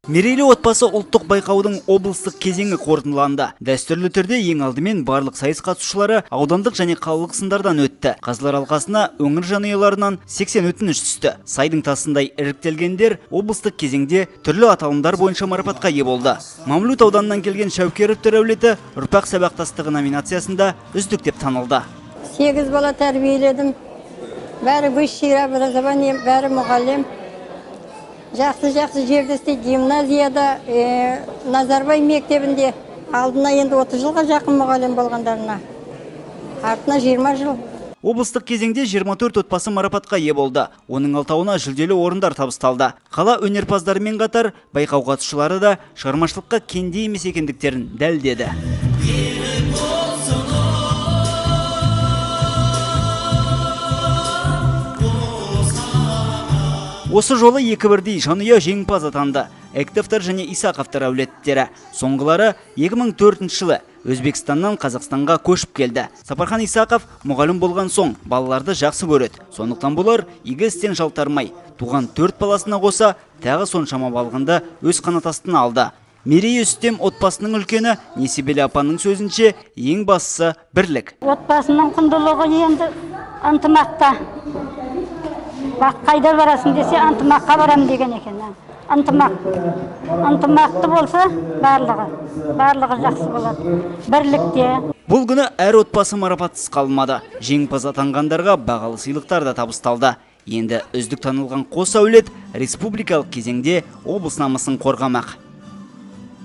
Мерейлі отбасы ұлттық байқаудың облыстық кезеңі қорытындыланды. Дәстүрлі түрде ең алдымен барлық сайыс қатысушылары аудандық және қалалық сындардан өтті. Қазылар алқасына өңір жанұяларынан 80 өтініш түсті. Сайдың тасындай іріктелгендер облыстық кезеңде түрлі аталымдар бойынша марапатқа ие болды. Мамлют ауданынан келген Шәукеров әулеті ұрпақ сабақтастығы номинациясында үздік деп танылды. 8 бала тәрбиеледім. Бәрі высший образование, бәрі мұғалім. Жақсы жерде істейді. Гимназияда, Назарбай мектебінде алдына енді 30 жылға жақын мұғалім болғандарына. Артына 20 жыл. Облыстық кезеңде 24 отбасы марапатқа ие болды. Оның алтауына жүлделі орындар табысталды. Қала өнерпаздарымен қатар байқау қатысушылары да шығармашылыққа кенде емес екендіктерін дәлелдеді. Осы жолы екі бірдей жанұя жеңімпаз атанды. Эктовтар және Исақовтар әулеттері. Соңғылары 2004 жылы Өзбекстаннан Қазақстанға көшіп келді. Сапархан Исақов мұғалім болған соң балаларды жақсы көреді. Сондықтан бұлар игі істен жалтармай, туған 4 баласына қоса тағы соншама балғынды өз қанат астына алды. Мерей Үстем отбасының үлкені Несібелі апаның сөзінше ең бастысы бірлік. Отбасының құндылығы енді ынтымақта. Қайда барасың десе, ынтымаққа барам деген екен. Ынтымақты болса, барлығы жақсы болады. Бірлікте. Бұл күні әр отбасы марапатсыз қалмады. Жеңімпаз атанғандарға бағалы сыйлықтар да табысталды. Енді үздік танылған қос әулет республикалық кезеңде облыс намысын қорғамақ.